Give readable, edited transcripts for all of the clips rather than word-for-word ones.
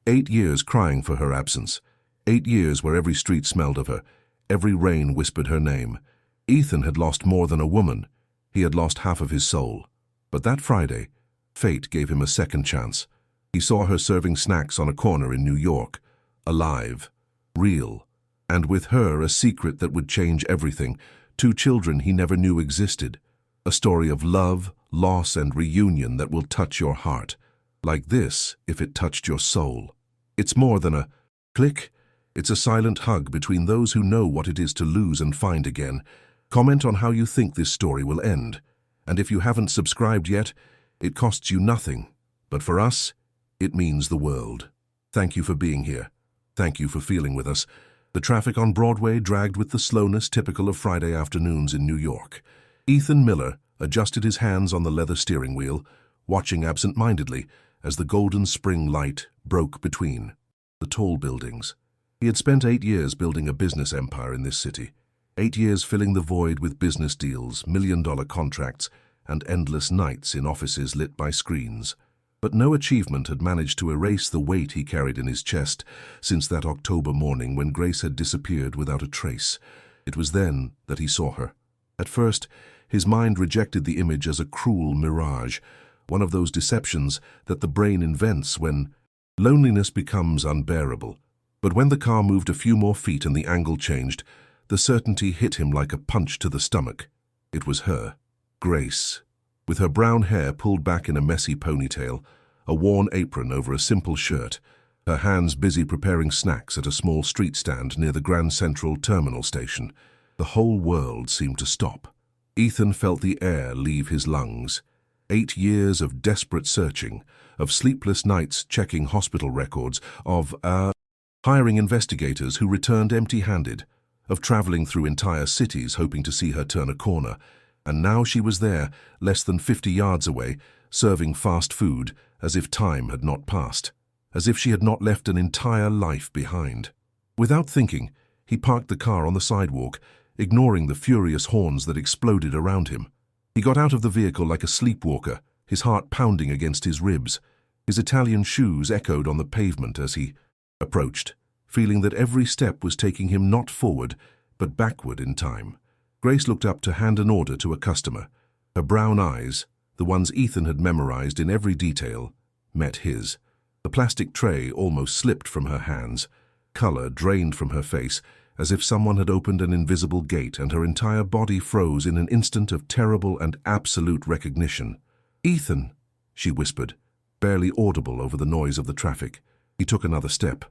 8 years crying for her absence. 8 years where every street smelled of her, every rain whispered her name. Ethan had lost more than a woman. He had lost half of his soul. But that Friday, fate gave him a second chance. He saw her serving snacks on a corner in New York, alive, real, and with her a secret that would change everything, 2 children he never knew existed. A story of love, loss, and reunion that will touch your heart. Like this, if it touched your soul. It's more than a click. It's a silent hug between those who know what it is to lose and find again. Comment on how you think this story will end. And if you haven't subscribed yet, it costs you nothing. But for us, it means the world. Thank you for being here. Thank you for feeling with us. The traffic on Broadway dragged with the slowness typical of Friday afternoons in New York. Ethan Miller adjusted his hands on the leather steering wheel, watching absent-mindedly as the golden spring light broke between the tall buildings. He had spent 8 years building a business empire in this city, 8 years filling the void with business deals, million-dollar contracts, and endless nights in offices lit by screens. But no achievement had managed to erase the weight he carried in his chest since that October morning when Grace had disappeared without a trace. It was then that he saw her. At first, his mind rejected the image as a cruel mirage, one of those deceptions that the brain invents when loneliness becomes unbearable. But when the car moved a few more feet and the angle changed, the certainty hit him like a punch to the stomach. It was her, Grace, with her brown hair pulled back in a messy ponytail, a worn apron over a simple shirt, her hands busy preparing snacks at a small street stand near the Grand Central Terminal station. The whole world seemed to stop. Ethan felt the air leave his lungs. 8 years of desperate searching, of sleepless nights checking hospital records, of hiring investigators who returned empty-handed, of traveling through entire cities hoping to see her turn a corner. And now she was there, less than 50 yards away, serving fast food, as if time had not passed, as if she had not left an entire life behind. Without thinking, he parked the car on the sidewalk, ignoring the furious horns that exploded around him. He got out of the vehicle like a sleepwalker, his heart pounding against his ribs. His Italian shoes echoed on the pavement as he approached, feeling that every step was taking him not forward, but backward in time. Grace looked up to hand an order to a customer. Her brown eyes, the ones Ethan had memorized in every detail, met his. The plastic tray almost slipped from her hands. Color drained from her face, as if someone had opened an invisible gate and her entire body froze in an instant of terrible and absolute recognition. "Ethan," she whispered, barely audible over the noise of the traffic. He took another step.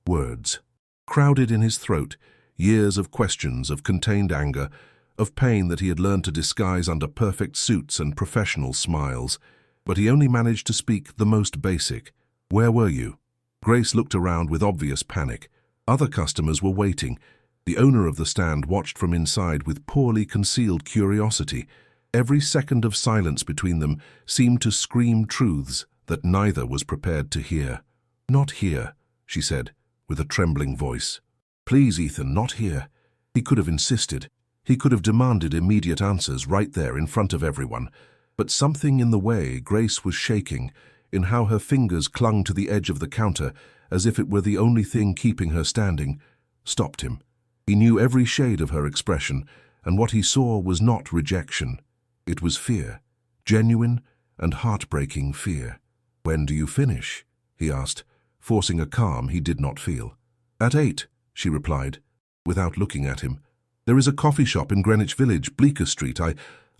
Words crowded in his throat, years of questions, of contained anger, of pain that he had learned to disguise under perfect suits and professional smiles. But he only managed to speak the most basic. "Where were you?" Grace looked around with obvious panic. Other customers were waiting. The owner of the stand watched from inside with poorly concealed curiosity. Every second of silence between them seemed to scream truths that neither was prepared to hear. "Not here," she said, with a trembling voice. "Please, Ethan, not here." He could have insisted. He could have demanded immediate answers right there in front of everyone. But something in the way Grace was shaking, in how her fingers clung to the edge of the counter as if it were the only thing keeping her standing, stopped him. He knew every shade of her expression, and what he saw was not rejection. It was fear, genuine and heartbreaking fear. "When do you finish?" he asked, forcing a calm he did not feel. "At 8, she replied, without looking at him. "There is a coffee shop in Greenwich Village, Bleecker Street. I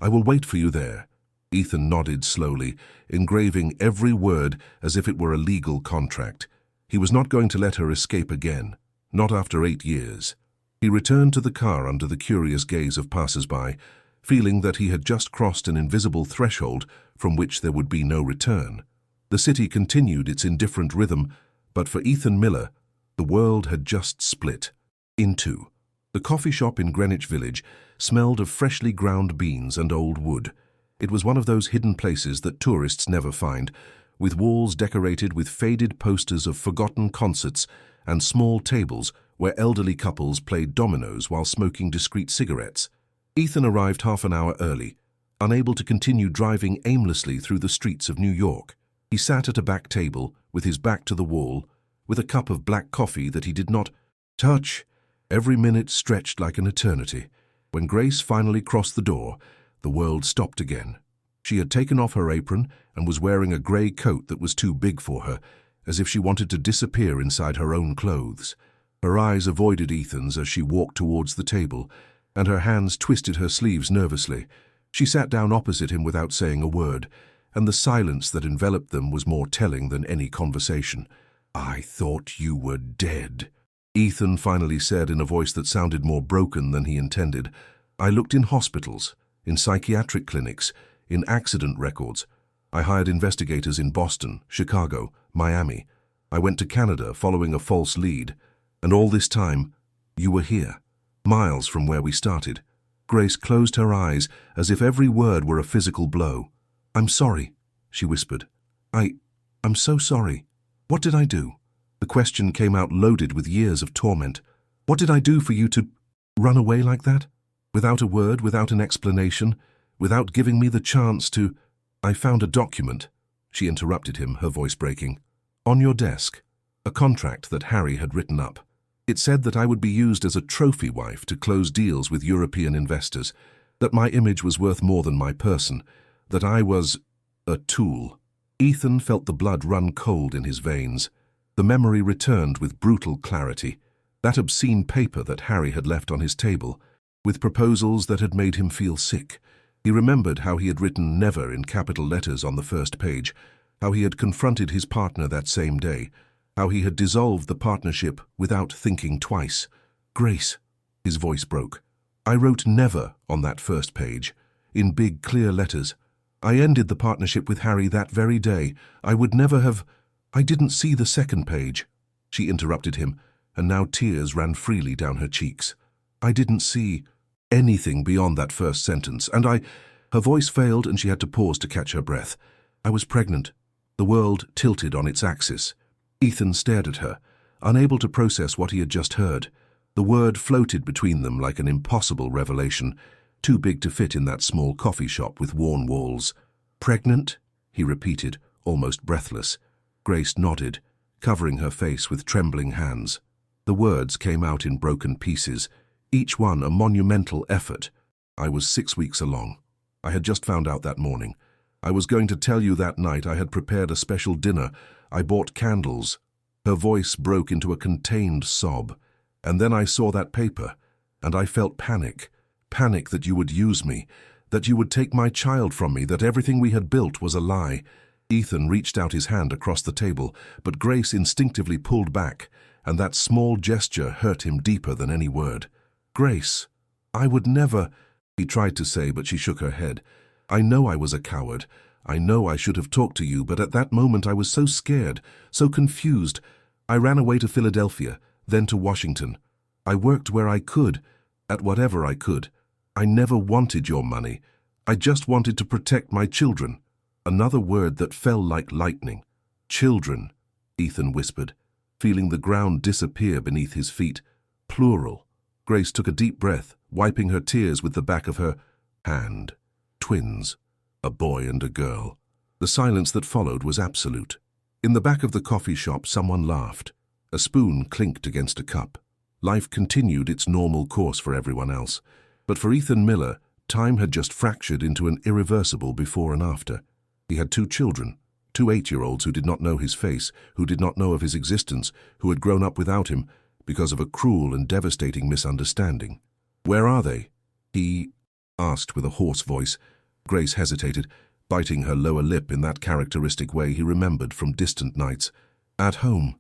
will wait for you there." Ethan nodded slowly, engraving every word as if it were a legal contract. He was not going to let her escape again, not after 8 years. He returned to the car under the curious gaze of passers-by, feeling that he had just crossed an invisible threshold from which there would be no return. The city continued its indifferent rhythm, but for Ethan Miller, the world had just split in two. The coffee shop in Greenwich Village smelled of freshly ground beans and old wood. It was one of those hidden places that tourists never find, with walls decorated with faded posters of forgotten concerts and small tables where elderly couples played dominoes while smoking discreet cigarettes. Ethan arrived half an hour early, unable to continue driving aimlessly through the streets of New York. He sat at a back table, with his back to the wall, with a cup of black coffee that he did not touch. Every minute stretched like an eternity. When Grace finally crossed the door, the world stopped again. She had taken off her apron and was wearing a grey coat that was too big for her, as if she wanted to disappear inside her own clothes. Her eyes avoided Ethan's as she walked towards the table, and her hands twisted her sleeves nervously. She sat down opposite him without saying a word, and the silence that enveloped them was more telling than any conversation. "I thought you were dead," Ethan finally said in a voice that sounded more broken than he intended. "I looked in hospitals, in psychiatric clinics, in accident records. I hired investigators in Boston, Chicago, Miami. I went to Canada following a false lead. And all this time, you were here, miles from where we started." Grace closed her eyes as if every word were a physical blow. "I'm sorry," she whispered. I'm so sorry. What did I do?" The question came out loaded with years of torment. "What did I do for you to run away like that? Without a word, without an explanation, without giving me the chance to—" "I found a document," she interrupted him, her voice breaking. "On your desk. A contract that Harry had written up. It said that I would be used as a trophy wife to close deals with European investors, that my image was worth more than my person, that I was a tool." Ethan felt the blood run cold in his veins. The memory returned with brutal clarity. That obscene paper that Harry had left on his table, with proposals that had made him feel sick. He remembered how he had written "never" in capital letters on the first page, how he had confronted his partner that same day, how he had dissolved the partnership without thinking twice. "Grace," his voice broke. "I wrote 'never' on that first page, in big, clear letters. I ended the partnership with Harry that very day. I would never have—" "I didn't see the second page," she interrupted him, and now tears ran freely down her cheeks. "I didn't see anything beyond that first sentence, and Her voice failed and she had to pause to catch her breath. "I was pregnant." The world tilted on its axis. Ethan stared at her, unable to process what he had just heard. The word floated between them like an impossible revelation, too big to fit in that small coffee shop with worn walls. "Pregnant?" he repeated, almost breathless. Grace nodded, covering her face with trembling hands. The words came out in broken pieces, each one a monumental effort. "I was 6 weeks along. I had just found out that morning. I was going to tell you that night. I had prepared a special dinner. I bought candles." Her voice broke into a contained sob. "And then I saw that paper, and I felt panic. Panic that you would use me, that you would take my child from me, that everything we had built was a lie." Ethan reached out his hand across the table, but Grace instinctively pulled back, and that small gesture hurt him deeper than any word. "Grace, I would never—" he tried to say, but she shook her head. "I know I was a coward. I know I should have talked to you, but at that moment I was so scared, so confused. I ran away to Philadelphia, then to Washington. I worked where I could, at whatever I could. I never wanted your money. I just wanted to protect my children." Another word that fell like lightning. "Children," Ethan whispered, feeling the ground disappear beneath his feet. Plural. Grace took a deep breath, wiping her tears with the back of her hand. Twins. A boy and a girl. The silence that followed was absolute. In the back of the coffee shop, someone laughed. A spoon clinked against a cup. Life continued its normal course for everyone else. But for Ethan Miller, time had just fractured into an irreversible before and after. He had 2 children, 2 8-year-olds who did not know his face, who did not know of his existence, who had grown up without him because of a cruel and devastating misunderstanding. "Where are they?" he asked with a hoarse voice. Grace hesitated, biting her lower lip in that characteristic way he remembered from distant nights. "At home,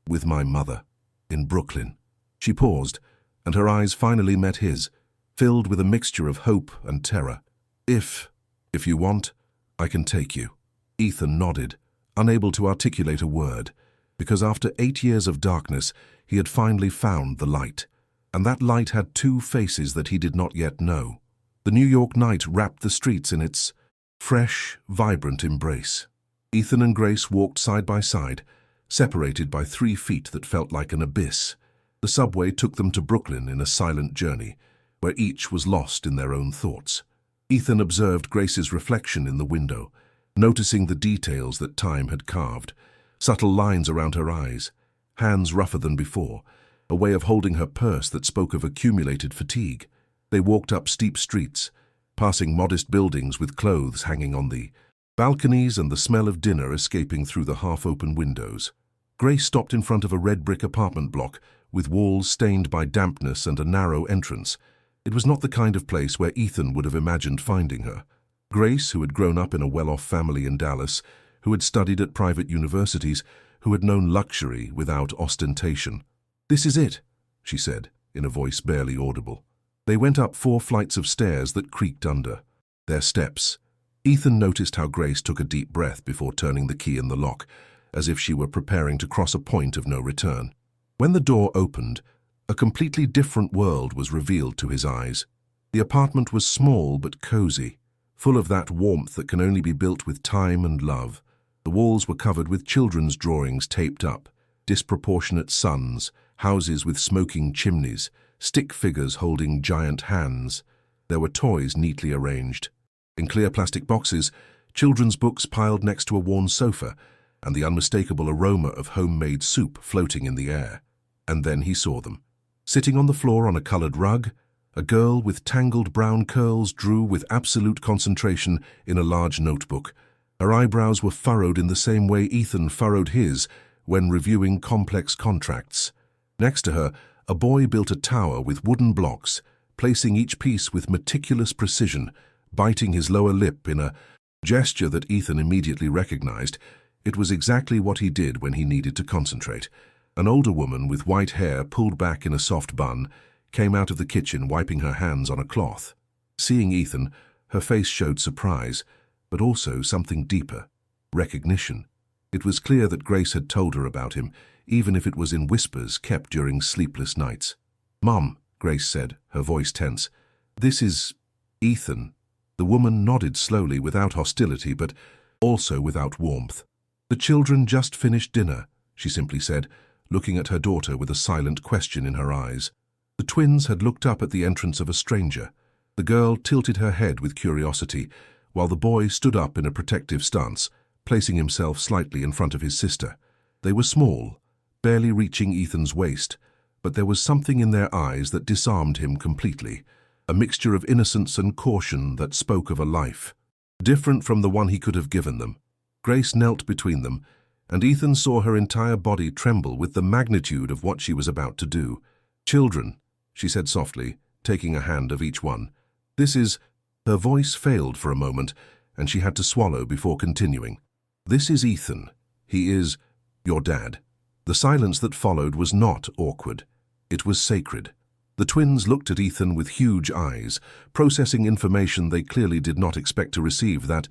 with my mother, in Brooklyn." She paused, and her eyes finally met his, filled with a mixture of hope and terror. If you want, I can take you." Ethan nodded, unable to articulate a word, because after 8 years of darkness, he had finally found the light. And that light had 2 faces that he did not yet know. The New York night wrapped the streets in its fresh, vibrant embrace. Ethan and Grace walked side by side, separated by 3 feet that felt like an abyss. The subway took them to Brooklyn in a silent journey, where each was lost in their own thoughts. Ethan observed Grace's reflection in the window, noticing the details that time had carved, subtle lines around her eyes, hands rougher than before, a way of holding her purse that spoke of accumulated fatigue. They walked up steep streets, passing modest buildings with clothes hanging on the balconies and the smell of dinner escaping through the half-open windows. Grace stopped in front of a red brick apartment block with walls stained by dampness and a narrow entrance. It was not the kind of place where Ethan would have imagined finding her. Grace, who had grown up in a well-off family in Dallas, who had studied at private universities, who had known luxury without ostentation. "This is it," she said, in a voice barely audible. They went up 4 flights of stairs that creaked under their steps. Ethan noticed how Grace took a deep breath before turning the key in the lock, as if she were preparing to cross a point of no return. When the door opened, a completely different world was revealed to his eyes. The apartment was small but cozy, full of that warmth that can only be built with time and love. The walls were covered with children's drawings taped up, disproportionate suns, houses with smoking chimneys, stick figures holding giant hands. There were toys neatly arranged. In clear plastic boxes, children's books piled next to a worn sofa, and the unmistakable aroma of homemade soup floating in the air. And then he saw them. Sitting on the floor on a colored rug, a girl with tangled brown curls drew with absolute concentration in a large notebook. Her eyebrows were furrowed in the same way Ethan furrowed his when reviewing complex contracts. Next to her, a boy built a tower with wooden blocks, placing each piece with meticulous precision, biting his lower lip in a gesture that Ethan immediately recognized. It was exactly what he did when he needed to concentrate. An older woman with white hair pulled back in a soft bun came out of the kitchen wiping her hands on a cloth. Seeing Ethan, her face showed surprise, but also something deeper, recognition. It was clear that Grace had told her about him, even if it was in whispers kept during sleepless nights. "Mom," Grace said, her voice tense. "This is Ethan." The woman nodded slowly without hostility, but also without warmth. "The children just finished dinner," she simply said, looking at her daughter with a silent question in her eyes. The twins had looked up at the entrance of a stranger. The girl tilted her head with curiosity, while the boy stood up in a protective stance, placing himself slightly in front of his sister. They were small, barely reaching Ethan's waist, but there was something in their eyes that disarmed him completely, a mixture of innocence and caution that spoke of a life different from the one he could have given them. Grace knelt between them, and Ethan saw her entire body tremble with the magnitude of what she was about to do. "Children," she said softly, taking a hand of each one. "This is—" Her voice failed for a moment, and she had to swallow before continuing. "This is Ethan. He is your dad." The silence that followed was not awkward. It was sacred. The twins looked at Ethan with huge eyes, processing information they clearly did not expect to receive that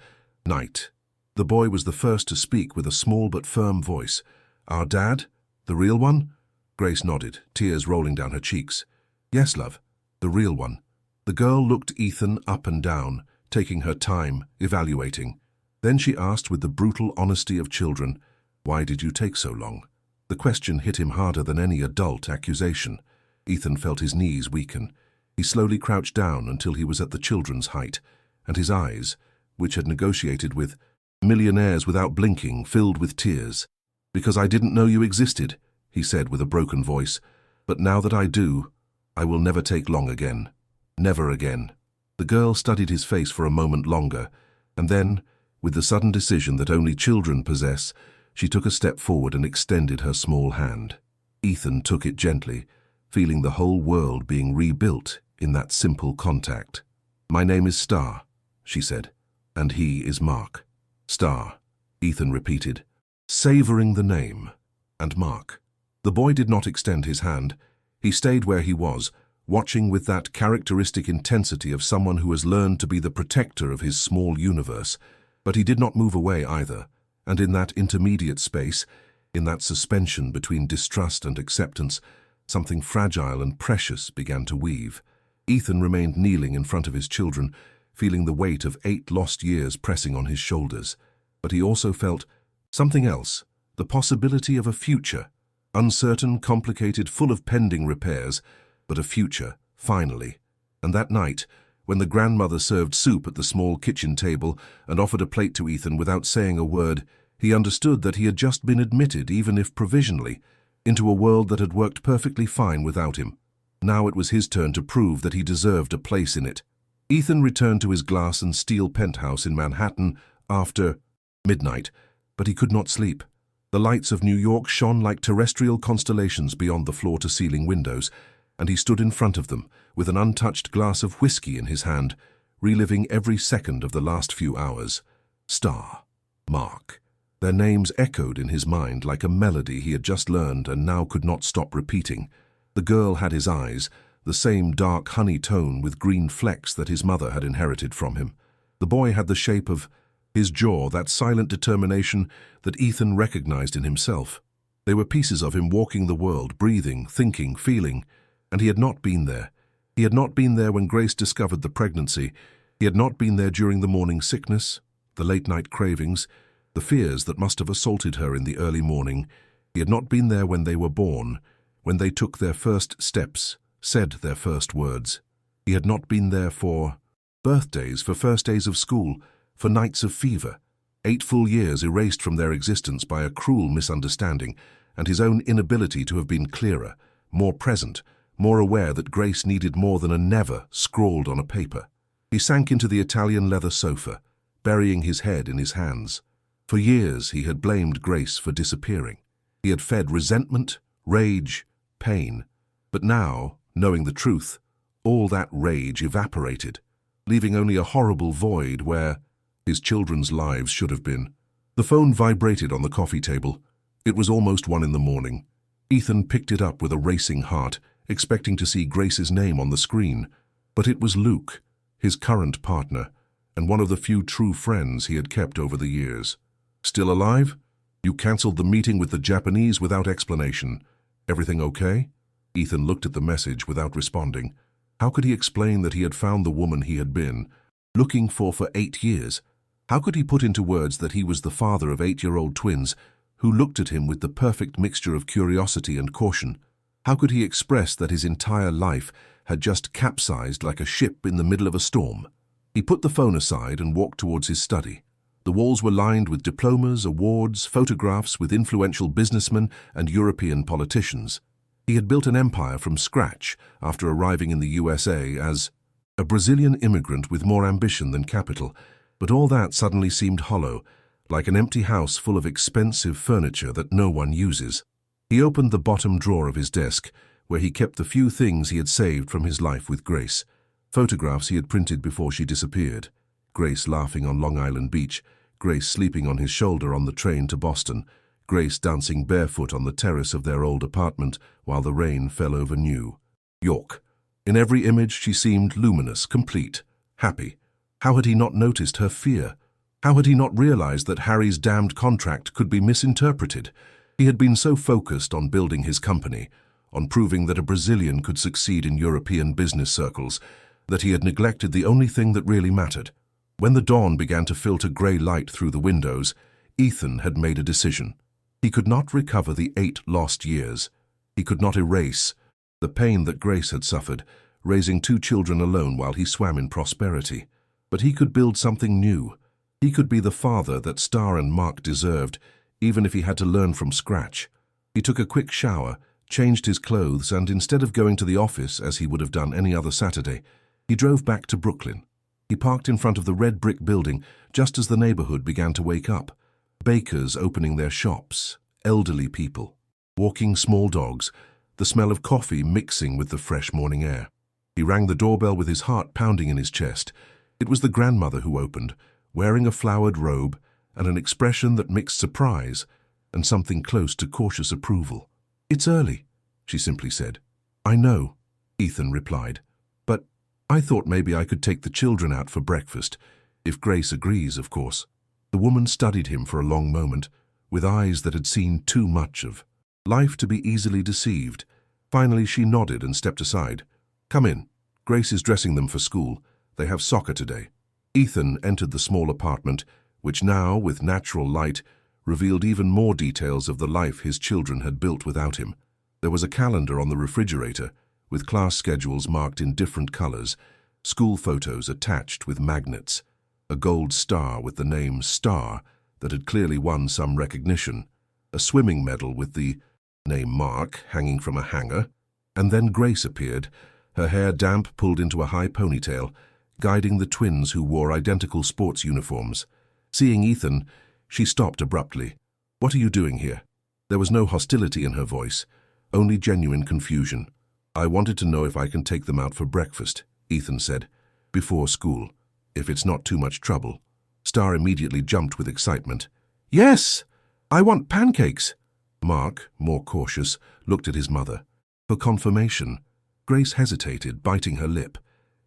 night. The boy was the first to speak with a small but firm voice. "Our dad? The real one?" Grace nodded, tears rolling down her cheeks. "Yes, love, the real one." The girl looked Ethan up and down, taking her time, evaluating. Then she asked with the brutal honesty of children, "Why did you take so long?" The question hit him harder than any adult accusation. Ethan felt his knees weaken. He slowly crouched down until he was at the children's height, and his eyes, which had negotiated with millionaires without blinking, filled with tears. "Because I didn't know you existed," he said with a broken voice. "But now that I do, I will never take long again. Never again." The girl studied his face for a moment longer, and then, with the sudden decision that only children possess, she took a step forward and extended her small hand. Ethan took it gently, feeling the whole world being rebuilt in that simple contact. "My name is Star," she said, "and he is Mark." "Star," Ethan repeated, savoring the name, and Mark. The boy did not extend his hand. He stayed where he was, watching with that characteristic intensity of someone who has learned to be the protector of his small universe. But he did not move away either, and in that intermediate space, in that suspension between distrust and acceptance, something fragile and precious began to weave. Ethan remained kneeling in front of his children, feeling the weight of 8 lost years pressing on his shoulders. But he also felt something else, the possibility of a future, uncertain, complicated, full of pending repairs, but a future, finally. And that night, when the grandmother served soup at the small kitchen table and offered a plate to Ethan without saying a word, he understood that he had just been admitted, even if provisionally, into a world that had worked perfectly fine without him. Now it was his turn to prove that he deserved a place in it. Ethan returned to his glass and steel penthouse in Manhattan after midnight, but he could not sleep. The lights of New York shone like terrestrial constellations beyond the floor-to-ceiling windows, and he stood in front of them with an untouched glass of whiskey in his hand, reliving every second of the last few hours. Star, Mark. Their names echoed in his mind like a melody he had just learned and now could not stop repeating. The girl had his eyes, the same dark honey tone with green flecks that his mother had inherited from him. The boy had the shape of his jaw, that silent determination that Ethan recognized in himself. They were pieces of him walking the world, breathing, thinking, feeling, and he had not been there. He had not been there when Grace discovered the pregnancy. He had not been there during the morning sickness, the late-night cravings, the fears that must have assaulted her in the early morning. He had not been there when they were born, when they took their first steps, said their first words. He had not been there for birthdays, for first days of school, for nights of fever, 8 full years erased from their existence by a cruel misunderstanding and his own inability to have been clearer, more present, more aware that Grace needed more than a never scrawled on a paper. He sank into the Italian leather sofa, burying his head in his hands. For years he had blamed Grace for disappearing. He had fed resentment, rage, pain. But now, knowing the truth, all that rage evaporated, leaving only a horrible void where his children's lives should have been. The phone vibrated on the coffee table. It was almost 1 in the morning. Ethan picked it up with a racing heart, expecting to see Grace's name on the screen. But it was Luke, his current partner, and one of the few true friends he had kept over the years. Still alive? You cancelled the meeting with the Japanese without explanation. Everything okay? Ethan looked at the message without responding. How could he explain that he had found the woman he had been looking for 8 years? How could he put into words that he was the father of 8-year-old twins who looked at him with the perfect mixture of curiosity and caution? How could he express that his entire life had just capsized like a ship in the middle of a storm? He put the phone aside and walked towards his study. The walls were lined with diplomas, awards, photographs with influential businessmen and European politicians. He had built an empire from scratch after arriving in the USA as a Brazilian immigrant with more ambition than capital, but all that suddenly seemed hollow, like an empty house full of expensive furniture that no one uses. He opened the bottom drawer of his desk, where he kept the few things he had saved from his life with Grace. Photographs he had printed before she disappeared. Grace laughing on Long Island Beach, Grace sleeping on his shoulder on the train to Boston, Grace dancing barefoot on the terrace of their old apartment while the rain fell over New York. In every image she seemed luminous, complete, happy. How had he not noticed her fear? How had he not realized that Harry's damned contract could be misinterpreted? He had been so focused on building his company, on proving that a Brazilian could succeed in European business circles, that he had neglected the only thing that really mattered. When the dawn began to filter grey light through the windows, Ethan had made a decision. He could not recover the 8 lost years. He could not erase the pain that Grace had suffered, raising 2 children alone while he swam in prosperity. But he could build something new. He could be the father that Star and Mark deserved, even if he had to learn from scratch. He took a quick shower, changed his clothes, and instead of going to the office as he would have done any other Saturday, he drove back to Brooklyn. He parked in front of the red brick building just as the neighborhood began to wake up. Bakers opening their shops, elderly people, walking small dogs, the smell of coffee mixing with the fresh morning air. He rang the doorbell with his heart pounding in his chest. It was the grandmother who opened, wearing a flowered robe and an expression that mixed surprise and something close to cautious approval. "It's early," she simply said. "I know," Ethan replied, "but I thought maybe I could take the children out for breakfast, if Grace agrees, of course." The woman studied him for a long moment, with eyes that had seen too much of life to be easily deceived. Finally, she nodded and stepped aside. "Come in. Grace is dressing them for school. They have soccer today." Ethan entered the small apartment, which now, with natural light, revealed even more details of the life his children had built without him. There was a calendar on the refrigerator, with class schedules marked in different colors, school photos attached with magnets, a gold star with the name Star that had clearly won some recognition, a swimming medal with the name Mark hanging from a hanger, and then Grace appeared, her hair damp pulled into a high ponytail, guiding the twins who wore identical sports uniforms. Seeing Ethan, she stopped abruptly. "What are you doing here?" There was no hostility in her voice, only genuine confusion. "I wanted to know if I can take them out for breakfast," Ethan said, "before school, if it's not too much trouble." Star immediately jumped with excitement. "Yes! I want pancakes!" Mark, more cautious, looked at his mother. For confirmation, Grace hesitated, biting her lip.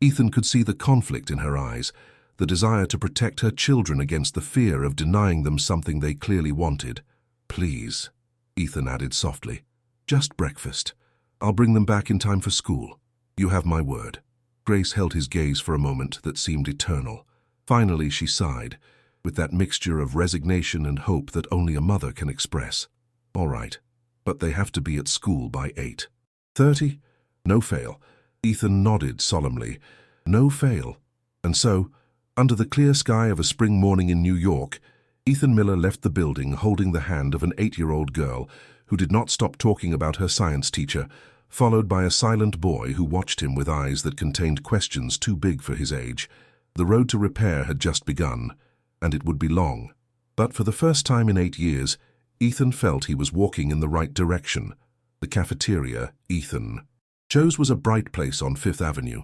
Ethan could see the conflict in her eyes, the desire to protect her children against the fear of denying them something they clearly wanted. "Please," Ethan added softly, "just breakfast. I'll bring them back in time for school. You have my word." Grace held his gaze for a moment that seemed eternal. Finally, she sighed, with that mixture of resignation and hope that only a mother can express. "All right, but they have to be at school by 8:30? No fail." Ethan nodded solemnly. No fail. And so, under the clear sky of a spring morning in New York, Ethan Miller left the building holding the hand of an 8-year-old girl who did not stop talking about her science teacher, followed by a silent boy who watched him with eyes that contained questions too big for his age. The road to repair had just begun, and it would be long. But for the first time in 8 years, Ethan felt he was walking in the right direction. The cafeteria, Ethan chose, was a bright place on Fifth Avenue,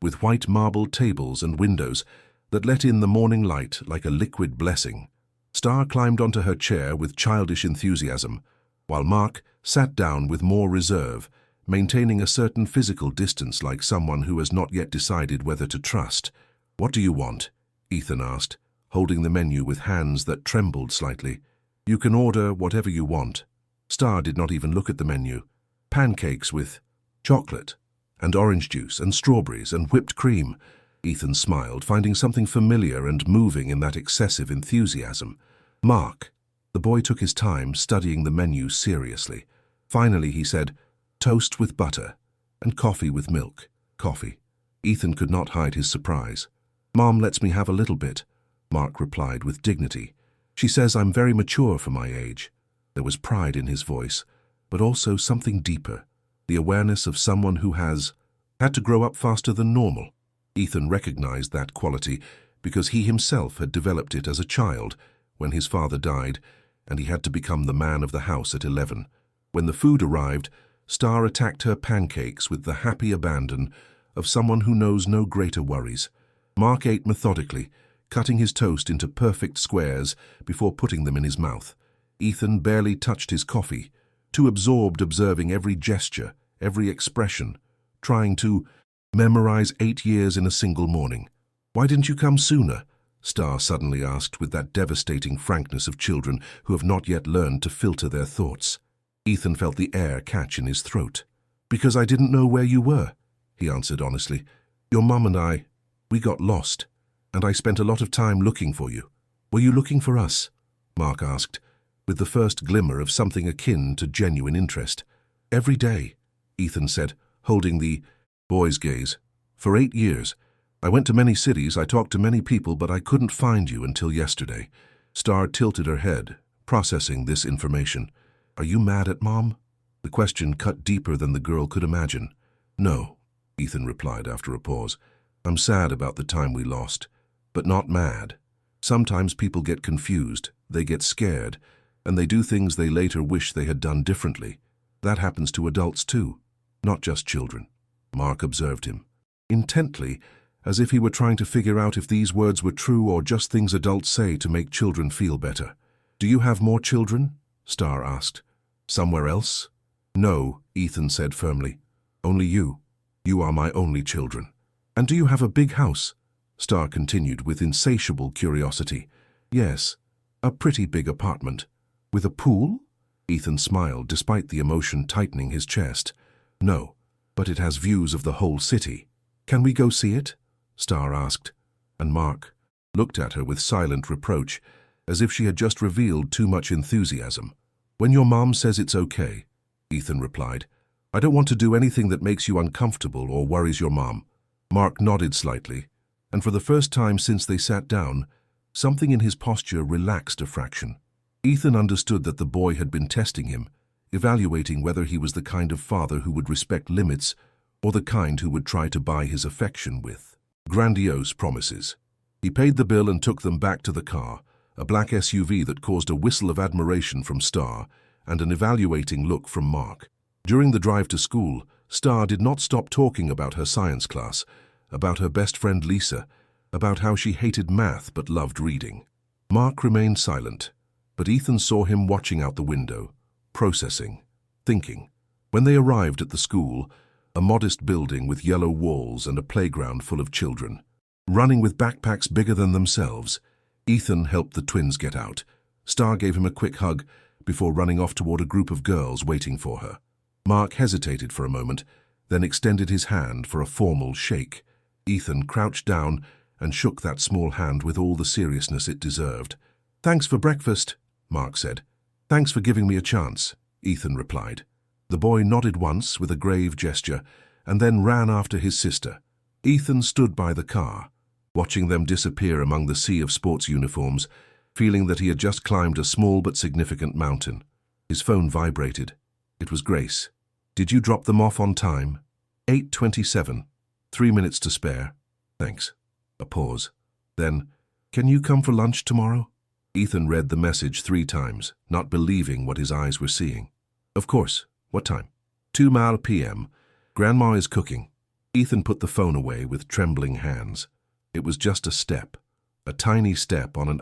with white marble tables and windows that let in the morning light like a liquid blessing. Star climbed onto her chair with childish enthusiasm, while Mark sat down with more reserve, maintaining a certain physical distance like someone who has not yet decided whether to trust. "What do you want?" Ethan asked, holding the menu with hands that trembled slightly. "You can order whatever you want." Star did not even look at the menu. "Pancakes with chocolate, and orange juice, and strawberries, and whipped cream." Ethan smiled, finding something familiar and moving in that excessive enthusiasm. "Mark." The boy took his time, studying the menu seriously. Finally, he said, "Toast with butter, and coffee with milk." Coffee. Ethan could not hide his surprise. "Mom lets me have a little bit," Mark replied with dignity. "She says I'm very mature for my age." There was pride in his voice, but also something deeper, the awareness of someone who has had to grow up faster than normal. Ethan recognized that quality because he himself had developed it as a child when his father died, and he had to become the man of the house at 11. When the food arrived, Star attacked her pancakes with the happy abandon of someone who knows no greater worries. Mark ate methodically, cutting his toast into perfect squares before putting them in his mouth. Ethan barely touched his coffee, too absorbed observing every gesture, every expression, trying to memorize 8 years in a single morning. "Why didn't you come sooner?" Star suddenly asked with that devastating frankness of children who have not yet learned to filter their thoughts. Ethan felt the air catch in his throat. "Because I didn't know where you were," he answered honestly. "Your mum and we got lost, and I spent a lot of time looking for you." "Were you looking for us?" Mark asked, with the first glimmer of something akin to genuine interest. "Every day," Ethan said, holding the boy's gaze. "For 8 years. I went to many cities, I talked to many people, but I couldn't find you until yesterday." Star tilted her head, processing this information. "Are you mad at Mom?" The question cut deeper than the girl could imagine. "No," Ethan replied after a pause. "I'm sad about the time we lost, but not mad. Sometimes people get confused, they get scared, and they do things they later wish they had done differently. That happens to adults too, not just children." Mark observed him intently, as if he were trying to figure out if these words were true or just things adults say to make children feel better. "Do you have more children?" Star asked. "Somewhere else?" "No," Ethan said firmly. "Only you. You are my only children." "And do you have a big house?" Star continued with insatiable curiosity. "Yes, a pretty big apartment." "With a pool?" Ethan smiled, despite the emotion tightening his chest. "No, but it has views of the whole city." "Can we go see it?" Star asked, and Mark looked at her with silent reproach, as if she had just revealed too much enthusiasm. "When your mom says it's okay," Ethan replied. "I don't want to do anything that makes you uncomfortable or worries your mom." Mark nodded slightly, and for the first time since they sat down, something in his posture relaxed a fraction. Ethan understood that the boy had been testing him, evaluating whether he was the kind of father who would respect limits or the kind who would try to buy his affection with grandiose promises. He paid the bill and took them back to the car, a black SUV that caused a whistle of admiration from Star and an evaluating look from Mark. During the drive to school, Star did not stop talking about her science class, about her best friend Lisa, about how she hated math but loved reading. Mark remained silent, but Ethan saw him watching out the window, processing, thinking. When they arrived at the school, a modest building with yellow walls and a playground full of children, running with backpacks bigger than themselves, Ethan helped the twins get out. Star gave him a quick hug before running off toward a group of girls waiting for her. Mark hesitated for a moment, then extended his hand for a formal shake. Ethan crouched down and shook that small hand with all the seriousness it deserved. "Thanks for breakfast," Mark said. "Thanks for giving me a chance," Ethan replied. The boy nodded once with a grave gesture and then ran after his sister. Ethan stood by the car, watching them disappear among the sea of sports uniforms, feeling that he had just climbed a small but significant mountain. His phone vibrated. It was Grace. "Did you drop them off on time?" 8:27. 3 minutes to spare. "Thanks." A pause. Then, "Can you come for lunch tomorrow?" Ethan read the message 3 times, not believing what his eyes were seeing. "Of course. What time?" 2 p.m. "Grandma is cooking." Ethan put the phone away with trembling hands. It was just a step, a tiny step on an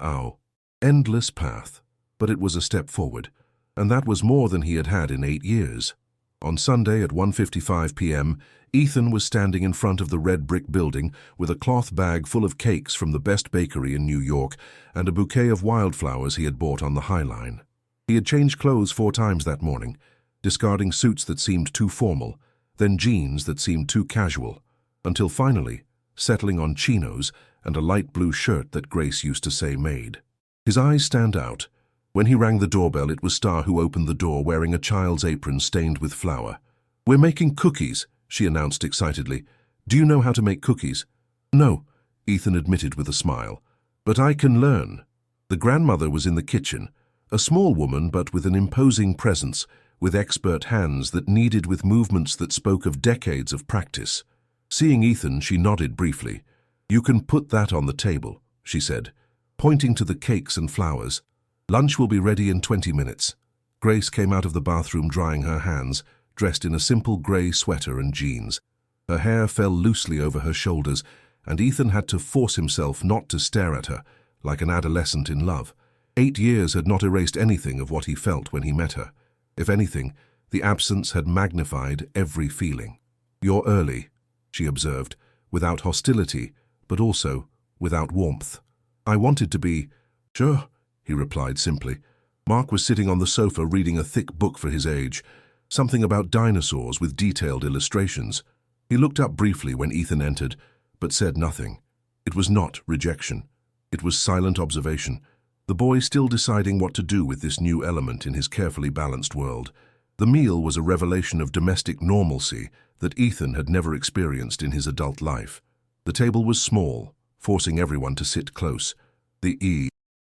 endless path, but it was a step forward, and that was more than he had had in 8 years. On Sunday at 1:55 p.m., Ethan was standing in front of the red brick building with a cloth bag full of cakes from the best bakery in New York and a bouquet of wildflowers he had bought on the High Line. He had changed clothes 4 times that morning, discarding suits that seemed too formal, then jeans that seemed too casual, until finally settling on chinos and a light blue shirt that Grace used to say made. His eyes stand out. When he rang the doorbell, it was Star who opened the door wearing a child's apron stained with flour. "We're making cookies," she announced excitedly. "Do you know how to make cookies?" "No," Ethan admitted with a smile. "But I can learn." The grandmother was in the kitchen, a small woman but with an imposing presence, with expert hands that kneaded with movements that spoke of decades of practice. Seeing Ethan, she nodded briefly. "You can put that on the table," she said, pointing to the cakes and flowers. "Lunch will be ready in 20 minutes. Grace came out of the bathroom drying her hands, dressed in a simple grey sweater and jeans. Her hair fell loosely over her shoulders, and Ethan had to force himself not to stare at her, like an adolescent in love. 8 years had not erased anything of what he felt when he met her. If anything, the absence had magnified every feeling. "You're early," she observed, without hostility, but also without warmth. "I wanted to be—" "Sure," he replied simply. Mark was sitting on the sofa reading a thick book for his age, something about dinosaurs with detailed illustrations. He looked up briefly when Ethan entered, but said nothing. It was not rejection. It was silent observation, the boy still deciding what to do with this new element in his carefully balanced world. The meal was a revelation of domestic normalcy that Ethan had never experienced in his adult life. The table was small, forcing everyone to sit close. The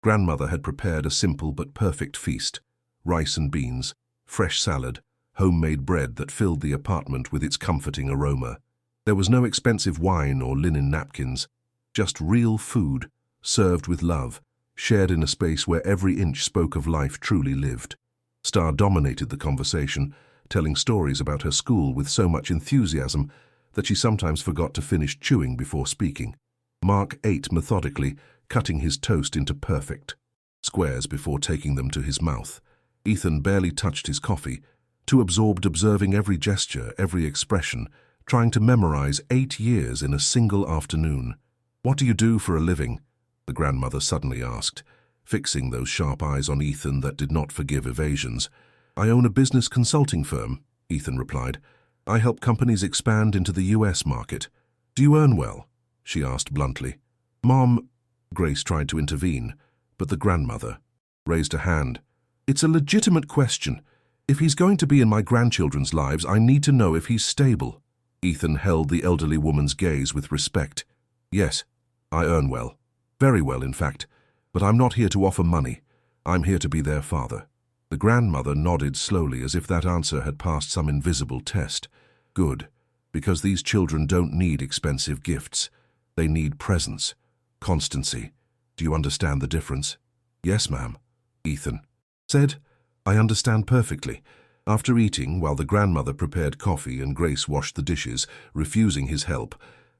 grandmother had prepared a simple but perfect feast: rice and beans, fresh salad, homemade bread that filled the apartment with its comforting aroma. There was no expensive wine or linen napkins, just real food, served with love, shared in a space where every inch spoke of life truly lived. Star dominated the conversation, telling stories about her school with so much enthusiasm that she sometimes forgot to finish chewing before speaking. Mark ate methodically, cutting his toast into perfect squares before taking them to his mouth. Ethan barely touched his coffee, too absorbed observing every gesture, every expression, trying to memorize 8 years in a single afternoon. "What do you do for a living?" the grandmother suddenly asked, fixing those sharp eyes on Ethan that did not forgive evasions. "I own a business consulting firm," Ethan replied. "I help companies expand into the US market." "Do you earn well?" she asked bluntly. "Mom," Grace tried to intervene, but the grandmother raised a hand. "It's a legitimate question. If he's going to be in my grandchildren's lives, I need to know if he's stable." Ethan held the elderly woman's gaze with respect. "Yes, I earn well. Very well, in fact. But I'm not here to offer money. I'm here to be their father." The grandmother nodded slowly as if that answer had passed some invisible test. Good, because these children don't need expensive gifts. They need presence, constancy. Do you understand the difference? Yes, ma'am, Ethan said. I understand perfectly. After eating, while the grandmother prepared coffee and Grace washed the dishes, refusing his help,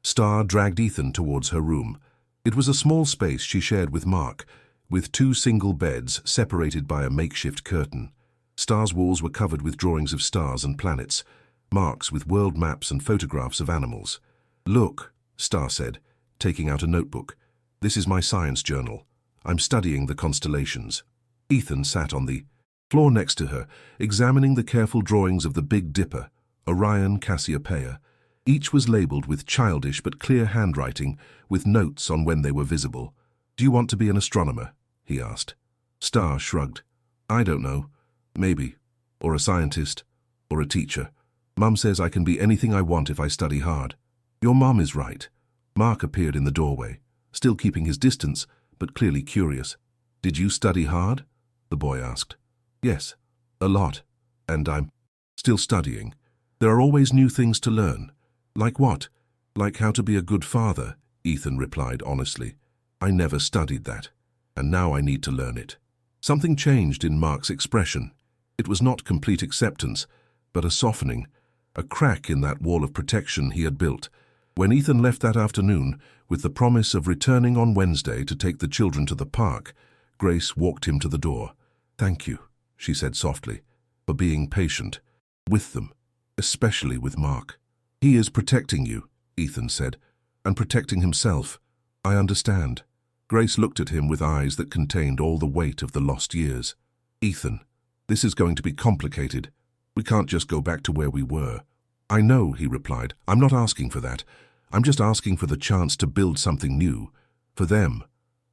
Star dragged Ethan towards her room. It was a small space she shared with Mark, with 2 single beds separated by a makeshift curtain. Star's walls were covered with drawings of stars and planets, Mark's with world maps and photographs of animals. Look, Star said, taking out a notebook. This is my science journal. I'm studying the constellations. Ethan sat on the floor next to her, examining the careful drawings of the Big Dipper, Orion, Cassiopeia. Each was labeled with childish but clear handwriting, with notes on when they were visible. Do you want to be an astronomer? He asked. Star shrugged. I don't know. Maybe. Or a scientist. Or a teacher. Mum says I can be anything I want if I study hard. Your mum is right. Mark appeared in the doorway, still keeping his distance, but clearly curious. Did you study hard? The boy asked. Yes, a lot. And I'm still studying. There are always new things to learn. Like what? Like how to be a good father, Ethan replied honestly. I never studied that, and now I need to learn it. Something changed in Mark's expression. It was not complete acceptance, but a softening, a crack in that wall of protection he had built. When Ethan left that afternoon, with the promise of returning on Wednesday to take the children to the park, Grace walked him to the door. Thank you, she said softly, for being patient with them, especially with Mark. He is protecting you, Ethan said, and protecting himself. I understand. Grace looked at him with eyes that contained all the weight of the lost years. Ethan, this is going to be complicated. We can't just go back to where we were. I know, he replied. I'm not asking for that. I'm just asking for the chance to build something new. For them.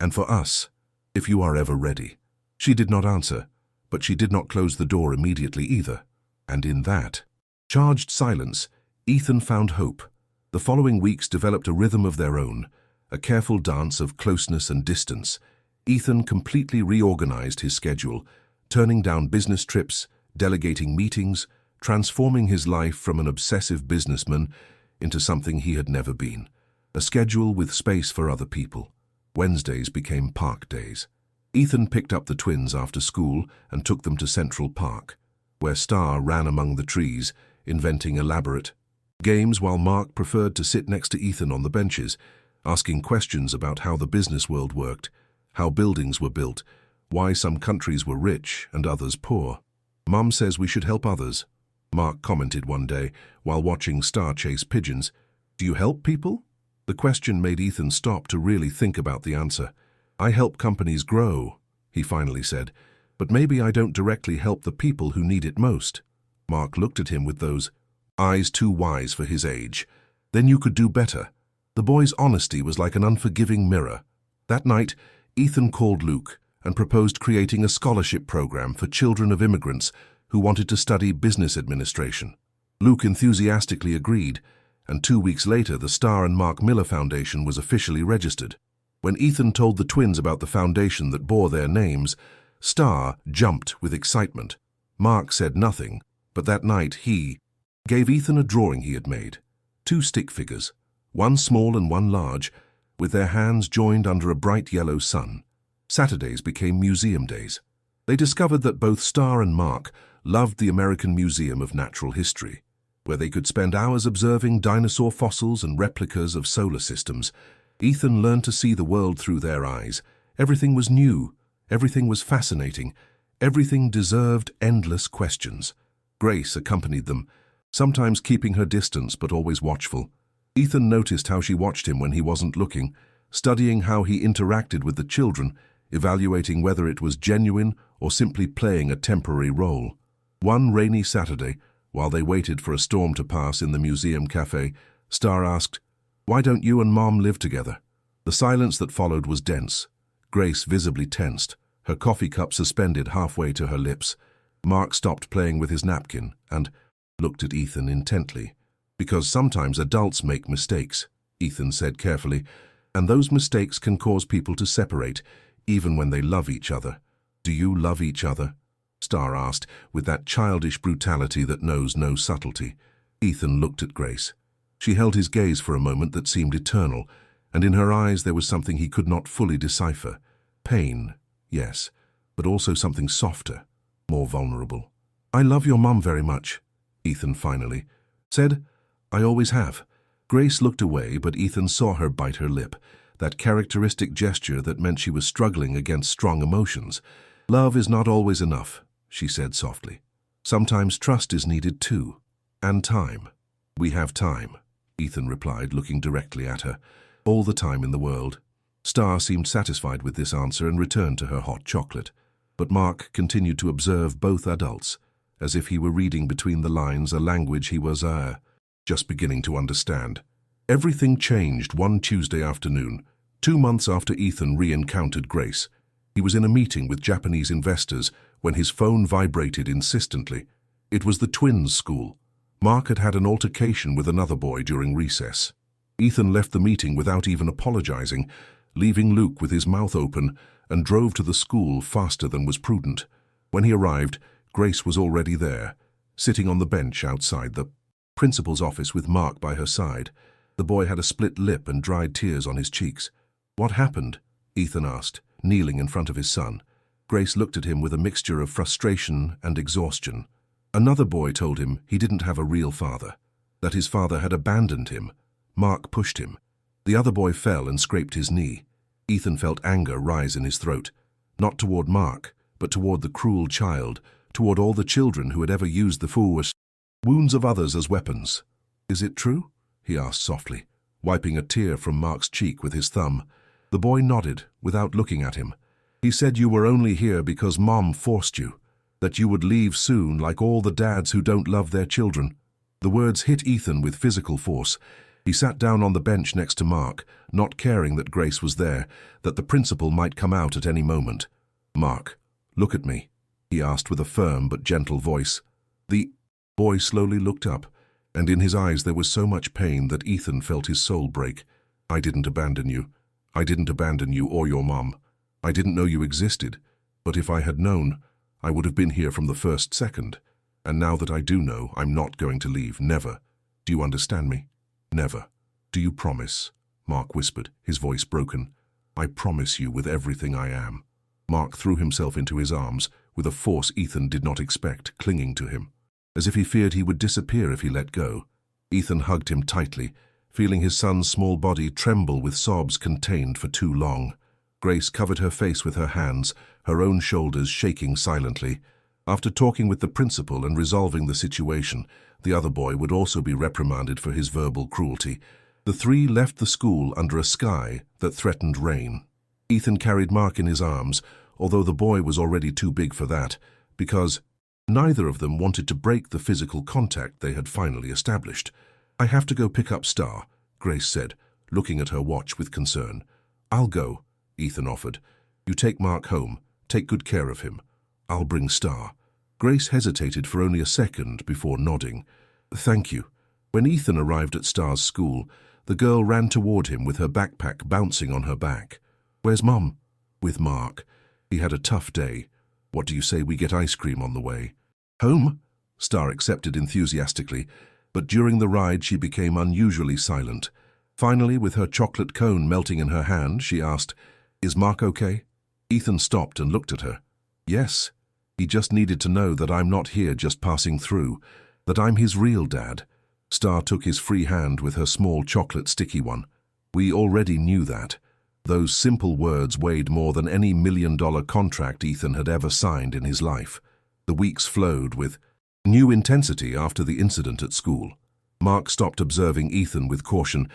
And for us. If you are ever ready. She did not answer, but she did not close the door immediately either. And in that charged silence, Ethan found hope. The following weeks developed a rhythm of their own, a careful dance of closeness and distance. Ethan completely reorganized his schedule, turning down business trips, delegating meetings, transforming his life from an obsessive businessman into something he had never been. A schedule with space for other people. Wednesdays became park days. Ethan picked up the twins after school and took them to Central Park, where Star ran among the trees, inventing elaborate games while Mark preferred to sit next to Ethan on the benches, asking questions about how the business world worked, how buildings were built, why some countries were rich and others poor. Mum says we should help others, Mark commented one day while watching Star chase pigeons. Do you help people? The question made Ethan stop to really think about the answer. I help companies grow, he finally said, but maybe I don't directly help the people who need it most. Mark looked at him with those eyes too wise for his age. Then you could do better. The boy's honesty was like an unforgiving mirror. That night, Ethan called Luke and proposed creating a scholarship program for children of immigrants who wanted to study business administration. Luke enthusiastically agreed, and 2 weeks later the Star and Mark Miller Foundation was officially registered. When Ethan told the twins about the foundation that bore their names, Star jumped with excitement. Mark said nothing, but that night he gave Ethan a drawing he had made. 2 stick figures, one small and one large, with their hands joined under a bright yellow sun. Saturdays became museum days. They discovered that both Star and Mark loved the American Museum of Natural History, where they could spend hours observing dinosaur fossils and replicas of solar systems. Ethan learned to see the world through their eyes. Everything was new, everything was fascinating, everything deserved endless questions. Grace accompanied them, sometimes keeping her distance but always watchful. Ethan noticed how she watched him when he wasn't looking, studying how he interacted with the children, evaluating whether it was genuine or simply playing a temporary role. One rainy Saturday, while they waited for a storm to pass in the museum cafe, Star asked, "Why don't you and Mom live together?" The silence that followed was dense. Grace visibly tensed, her coffee cup suspended halfway to her lips. Mark stopped playing with his napkin and looked at Ethan intently. "Because sometimes adults make mistakes," Ethan said carefully, "and those mistakes can cause people to separate, even when they love each other." "Do you love each other?" Star asked, with that childish brutality that knows no subtlety. Ethan looked at Grace. She held his gaze for a moment that seemed eternal, and in her eyes there was something he could not fully decipher. Pain, yes, but also something softer, more vulnerable. "I love your mum very much," Ethan finally said. "I always have." Grace looked away, but Ethan saw her bite her lip, that characteristic gesture that meant she was struggling against strong emotions. "Love is not always enough," she said softly. "Sometimes trust is needed too. And time." "We have time," Ethan replied, looking directly at her. "All the time in the world." Star seemed satisfied with this answer and returned to her hot chocolate. But Mark continued to observe both adults, as if he were reading between the lines a language he was, just beginning to understand. Everything changed one Tuesday afternoon, 2 months after Ethan re-encountered Grace. He was in a meeting with Japanese investors when his phone vibrated insistently. It was the twins' school. Mark had had an altercation with another boy during recess. Ethan left the meeting without even apologizing, leaving Luke with his mouth open, and drove to the school faster than was prudent. When he arrived, Grace was already there, sitting on the bench outside the principal's office with Mark by her side. The boy had a split lip and dried tears on his cheeks. "What happened?" Ethan asked, kneeling in front of his son. Grace looked at him with a mixture of frustration and exhaustion. Another boy told him he didn't have a real father, that his father had abandoned him. Mark pushed him. The other boy fell and scraped his knee. Ethan felt anger rise in his throat, not toward Mark, but toward the cruel child, toward all the children who had ever used the foolish wounds of others as weapons. "Is it true?" he asked softly, wiping a tear from Mark's cheek with his thumb. The boy nodded, without looking at him. "He said you were only here because Mom forced you, that you would leave soon like all the dads who don't love their children." The words hit Ethan with physical force. He sat down on the bench next to Mark, not caring that Grace was there, that the principal might come out at any moment. "Mark, look at me," he asked with a firm but gentle voice. The boy slowly looked up, and in his eyes there was so much pain that Ethan felt his soul break. "I didn't abandon you. I didn't abandon you or your mom. I didn't know you existed, but if I had known, I would have been here from the first second. And now that I do know, I'm not going to leave, never. Do you understand me? Never. Do you promise?" Mark whispered, his voice broken. "I promise you with everything I am." Mark threw himself into his arms, with a force Ethan did not expect, clinging to him, as if he feared he would disappear if he let go. Ethan hugged him tightly, feeling his son's small body tremble with sobs contained for too long. Grace covered her face with her hands, her own shoulders shaking silently. After talking with the principal and resolving the situation, the other boy would also be reprimanded for his verbal cruelty. The three left the school under a sky that threatened rain. Ethan carried Mark in his arms, although the boy was already too big for that, because neither of them wanted to break the physical contact they had finally established. "I have to go pick up Star," Grace said, looking at her watch with concern. "I'll go," Ethan offered. "You take Mark home. Take good care of him. I'll bring Star." Grace hesitated for only a second before nodding. "Thank you." When Ethan arrived at Star's school, the girl ran toward him with her backpack bouncing on her back. "Where's Mom?" "With Mark. He had a tough day. What do you say we get ice cream on the way?" "Home?" Star accepted enthusiastically, but during the ride she became unusually silent. Finally, with her chocolate cone melting in her hand, she asked, "Is Mark okay?" Ethan stopped and looked at her. "Yes. He just needed to know that I'm not here just passing through, that I'm his real dad." Star took his free hand with her small chocolate sticky one. "We already knew that." Those simple words weighed more than any $1 million contract Ethan had ever signed in his life. The weeks flowed with new intensity after the incident at school. Mark stopped observing Ethan with caution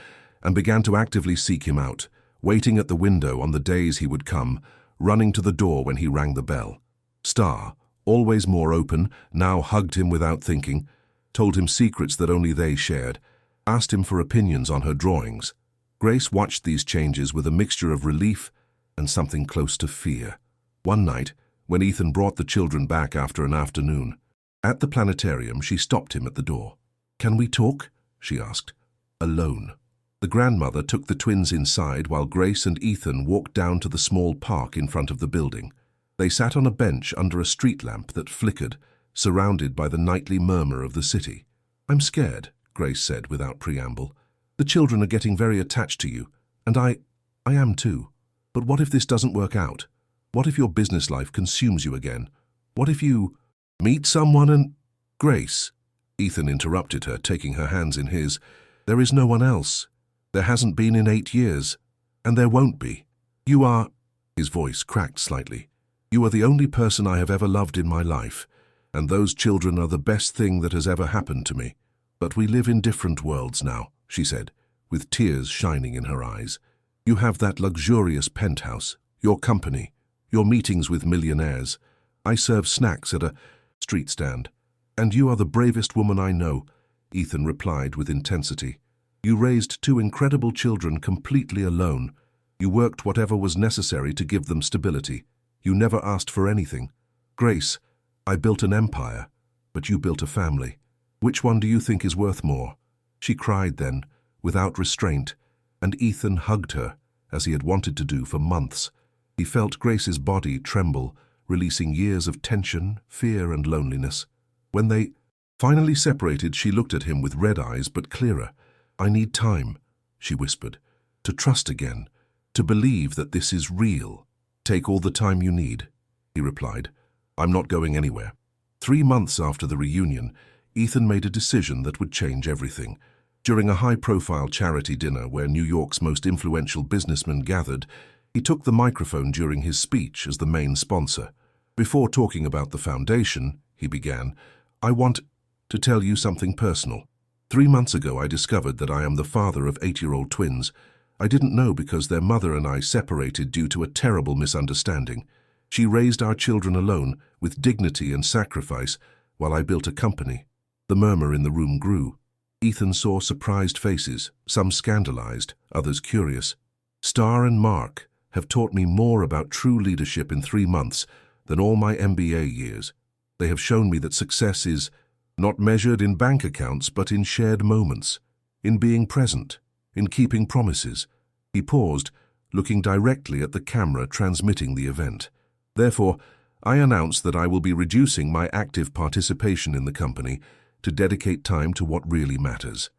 and began to actively seek him out, waiting at the window on the days he would come, running to the door when he rang the bell. Star, always more open, now hugged him without thinking, told him secrets that only they shared, asked him for opinions on her drawings. Grace watched these changes with a mixture of relief and something close to fear. One night, when Ethan brought the children back after an afternoon, at the planetarium, she stopped him at the door. "Can we talk?" she asked. "Alone." The grandmother took the twins inside while Grace and Ethan walked down to the small park in front of the building. They sat on a bench under a street lamp that flickered, surrounded by the nightly murmur of the city. "I'm scared," Grace said without preamble. "The children are getting very attached to you, and I am too. But what if this doesn't work out? What if your business life consumes you again? What if you meet someone and—" "Grace," Ethan interrupted her, taking her hands in his, "there is no one else. There hasn't been in 8 years, and there won't be. You are—" His voice cracked slightly. "You are the only person I have ever loved in my life, and those children are the best thing that has ever happened to me. But we live in different worlds now," she said, with tears shining in her eyes. "You have that luxurious penthouse, your company, your meetings with millionaires. I serve snacks at a street stand. And you are the bravest woman I know," Ethan replied with intensity. "You raised 2 incredible children completely alone. You worked whatever was necessary to give them stability. You never asked for anything. Grace, I built an empire, but you built a family. Which one do you think is worth more?" She cried then, without restraint, and Ethan hugged her, as he had wanted to do for months. He felt Grace's body tremble, releasing years of tension, fear, and loneliness. When they finally separated, she looked at him with red eyes but clearer. "I need time," she whispered, "to trust again, to believe that this is real." "Take all the time you need," he replied. "I'm not going anywhere." 3 months after the reunion, Ethan made a decision that would change everything. During a high-profile charity dinner where New York's most influential businessmen gathered, he took the microphone during his speech as the main sponsor. "Before talking about the foundation," he began, "I want to tell you something personal. 3 months ago I discovered that I am the father of 8-year-old twins. I didn't know because their mother and I separated due to a terrible misunderstanding. She raised our children alone, with dignity and sacrifice, while I built a company." The murmur in the room grew. Ethan saw surprised faces, some scandalized, others curious. "Star and Mark have taught me more about true leadership in 3 months than all my MBA years. They have shown me that success is not measured in bank accounts but in shared moments, in being present, in keeping promises." He paused, looking directly at the camera transmitting the event. "Therefore, I announce that I will be reducing my active participation in the company to dedicate time to what really matters,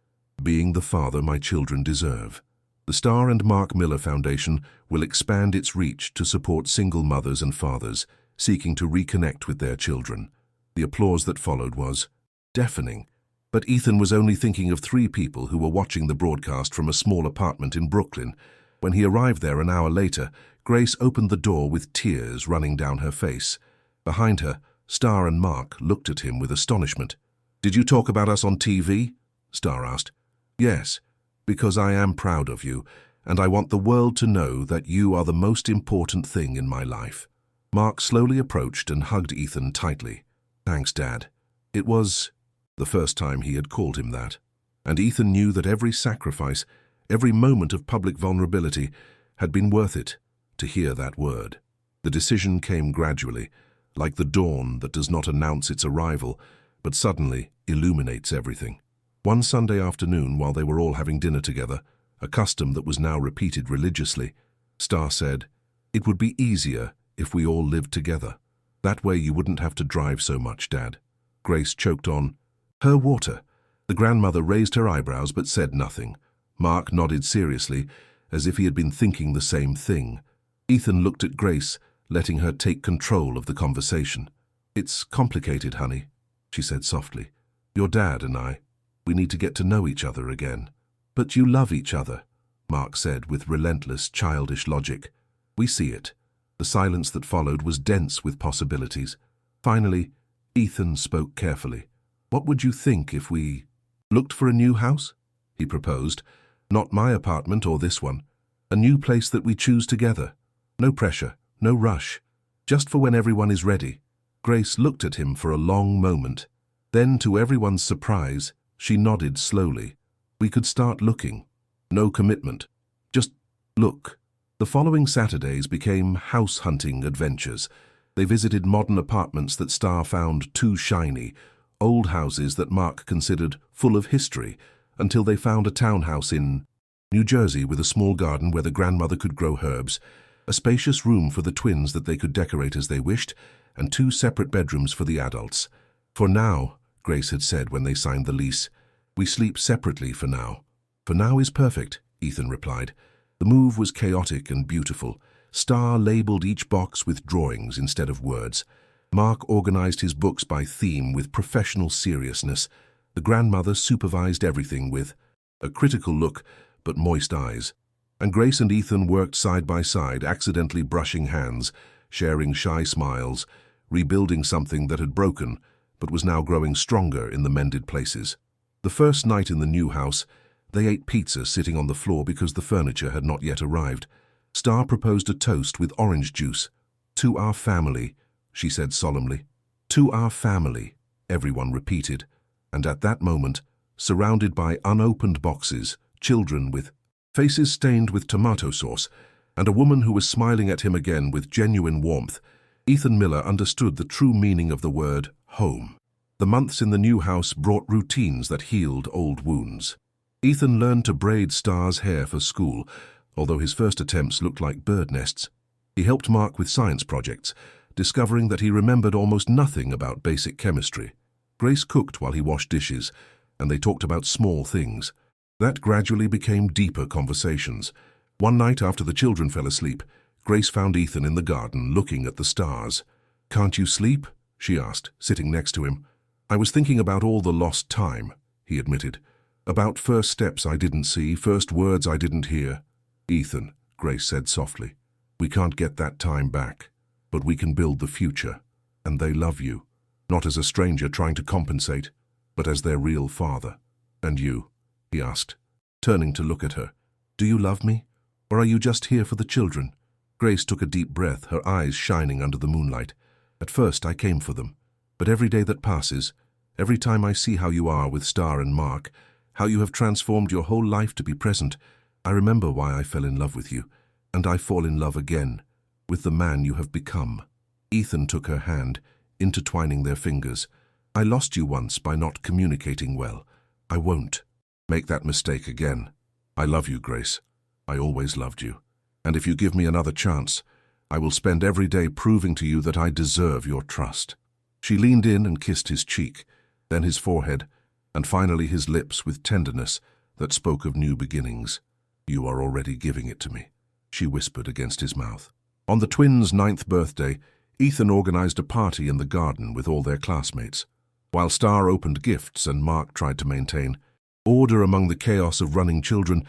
being the father my children deserve. The Star and Mark Miller Foundation will expand its reach to support single mothers and fathers seeking to reconnect with their children." The applause that followed was deafening, but Ethan was only thinking of 3 people who were watching the broadcast from a small apartment in Brooklyn. When he arrived there an hour later, Grace opened the door with tears running down her face. Behind her, Star and Mark looked at him with astonishment. "Did you talk about us on TV?" Star asked. "Yes, because I am proud of you, and I want the world to know that you are the most important thing in my life." Mark slowly approached and hugged Ethan tightly. "Thanks, Dad." It was the first time he had called him that, and Ethan knew that every sacrifice, every moment of public vulnerability, had been worth it to hear that word. The decision came gradually, like the dawn that does not announce its arrival, but suddenly illuminates everything. One Sunday afternoon, while they were all having dinner together, a custom that was now repeated religiously, Star said, "It would be easier if we all lived together. That way you wouldn't have to drive so much, Dad." Grace choked on, "Her water." The grandmother raised her eyebrows but said nothing. Mark nodded seriously, as if he had been thinking the same thing. Ethan looked at Grace, letting her take control of the conversation. "It's complicated, honey," she said softly. "Your dad and I, we need to get to know each other again." "But you love each other," Mark said with relentless, childish logic. "We see it." The silence that followed was dense with possibilities. Finally, Ethan spoke carefully. "What would you think if we looked for a new house?" he proposed. "Not my apartment or this one. A new place that we choose together. No pressure, no rush. Just for when everyone is ready." Grace looked at him for a long moment. Then, to everyone's surprise, she nodded slowly. "We could start looking. No commitment. Just look." The following Saturdays became house-hunting adventures. They visited modern apartments that Star found too shiny, old houses that Mark considered full of history, until they found a townhouse in New Jersey with a small garden where the grandmother could grow herbs, a spacious room for the twins that they could decorate as they wished, and 2 separate bedrooms for the adults. "For now," Grace had said when they signed the lease, "we sleep separately for now." "For now is perfect," Ethan replied. The move was chaotic and beautiful. Star labeled each box with drawings instead of words. Mark organized his books by theme with professional seriousness. The grandmother supervised everything with a critical look but moist eyes. And Grace and Ethan worked side by side, accidentally brushing hands, sharing shy smiles, rebuilding something that had broken but was now growing stronger in the mended places. The first night in the new house, they ate pizza sitting on the floor because the furniture had not yet arrived. Star proposed a toast with orange juice. "To our family," she said solemnly. "To our family," everyone repeated. And at that moment, surrounded by unopened boxes, children with faces stained with tomato sauce, and a woman who was smiling at him again with genuine warmth, Ethan Miller understood the true meaning of the word home. The months in the new house brought routines that healed old wounds. Ethan learned to braid Star's hair for school, although his first attempts looked like bird nests. He helped Mark with science projects, discovering that he remembered almost nothing about basic chemistry. Grace cooked while he washed dishes, and they talked about small things. That gradually became deeper conversations. One night after the children fell asleep, Grace found Ethan in the garden looking at the stars. "Can't you sleep?" she asked, sitting next to him. "I was thinking about all the lost time," he admitted. "About first steps I didn't see, first words I didn't hear." "Ethan," Grace said softly, "we can't get that time back, but we can build the future. And they love you, not as a stranger trying to compensate, but as their real father." "And you?" he asked, turning to look at her. "Do you love me, or are you just here for the children?" Grace took a deep breath, her eyes shining under the moonlight. "At first I came for them, but every day that passes, every time I see how you are with Star and Mark, how you have transformed your whole life to be present, I remember why I fell in love with you, and I fall in love again, with the man you have become." Ethan took her hand, intertwining their fingers. "I lost you once by not communicating well. I won't make that mistake again. I love you, Grace. I always loved you. And if you give me another chance, I will spend every day proving to you that I deserve your trust." She leaned in and kissed his cheek, then his forehead, and finally his lips with tenderness that spoke of new beginnings. "You are already giving it to me," she whispered against his mouth. On the twins' 9th birthday, Ethan organized a party in the garden with all their classmates. While Star opened gifts and Mark tried to maintain order among the chaos of running children,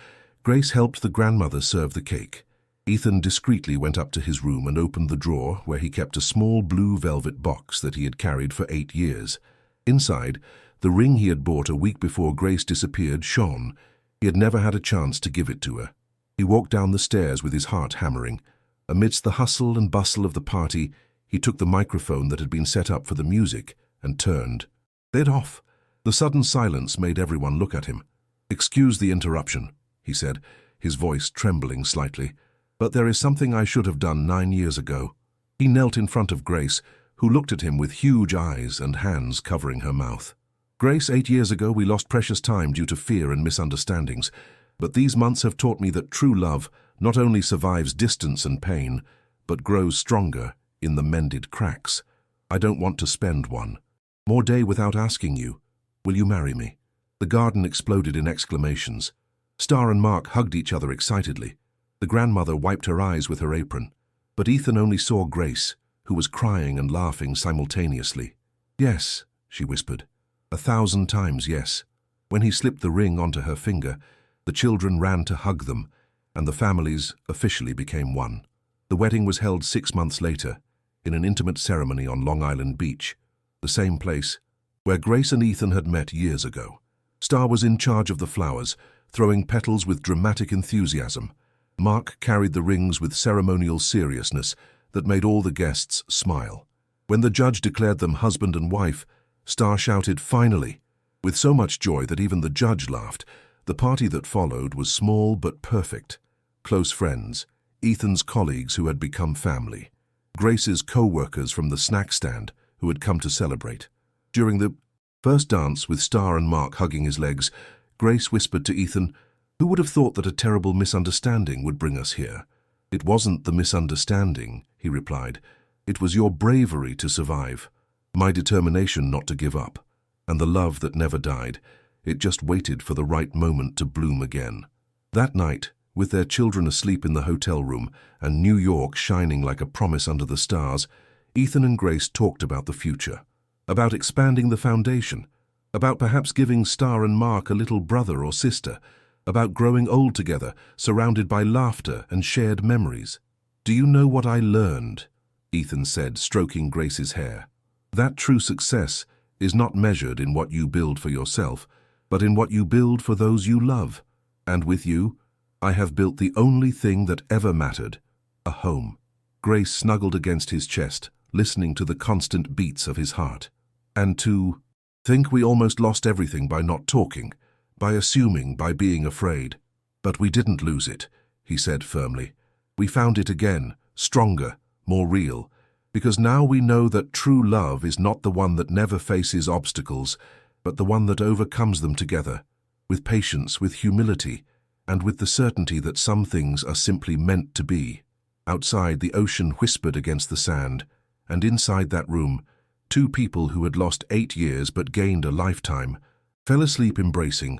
Grace helped the grandmother serve the cake. Ethan discreetly went up to his room and opened the drawer where he kept a small blue velvet box that he had carried for 8 years. Inside, the ring he had bought a week before Grace disappeared shone. He had never had a chance to give it to her. He walked down the stairs with his heart hammering. Amidst the hustle and bustle of the party, he took the microphone that had been set up for the music and turned it off. The sudden silence made everyone look at him. "Excuse the interruption," he said, his voice trembling slightly, "but there is something I should have done 9 years ago." He knelt in front of Grace, who looked at him with huge eyes and hands covering her mouth. "Grace, 8 years ago we lost precious time due to fear and misunderstandings, but these months have taught me that true love not only survives distance and pain, but grows stronger in the mended cracks. I don't want to spend one more day without asking you, will you marry me?" The garden exploded in exclamations. Star and Mark hugged each other excitedly. The grandmother wiped her eyes with her apron, but Ethan only saw Grace, who was crying and laughing simultaneously. "Yes," she whispered. 1,000 times yes. When he slipped the ring onto her finger, the children ran to hug them, and the families officially became one. The wedding was held 6 months later, in an intimate ceremony on Long Island Beach, the same place where Grace and Ethan had met years ago. Star was in charge of the flowers, throwing petals with dramatic enthusiasm. Mark carried the rings with ceremonial seriousness that made all the guests smile. When the judge declared them husband and wife, Star shouted, "Finally!" with so much joy that even the judge laughed. The party that followed was small but perfect. Close friends, Ethan's colleagues who had become family, Grace's co-workers from the snack stand who had come to celebrate. During the first dance, with Star and Mark hugging his legs, Grace whispered to Ethan, "Who would have thought that a terrible misunderstanding would bring us here? "It wasn't the misunderstanding," he replied. "It was your bravery to survive, my determination not to give up, and the love that never died. It just waited for the right moment to bloom again." That night, with their children asleep in the hotel room and New York shining like a promise under the stars, Ethan and Grace talked about the future, about expanding the foundation, about perhaps giving Star and Mark a little brother or sister, about growing old together, surrounded by laughter and shared memories. "Do you know what I learned?" Ethan said, stroking Grace's hair. "That true success is not measured in what you build for yourself, but in what you build for those you love. And with you, I have built the only thing that ever mattered, a home." Grace snuggled against his chest, listening to the constant beats of his heart. "And to think we almost lost everything by not talking, by assuming, by being afraid. But we didn't lose it," he said firmly. "We found it again, stronger, more real, because now we know that true love is not the one that never faces obstacles, but the one that overcomes them together, with patience, with humility, and with the certainty that some things are simply meant to be." Outside, the ocean whispered against the sand, and inside that room, two people who had lost 8 years but gained a lifetime fell asleep embracing,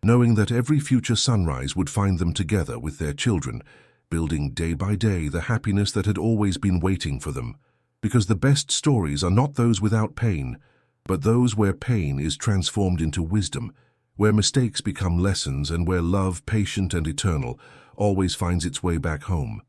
knowing that every future sunrise would find them together with their children, building day by day the happiness that had always been waiting for them. Because the best stories are not those without pain, but those where pain is transformed into wisdom, where mistakes become lessons, and where love, patient and eternal, always finds its way back home.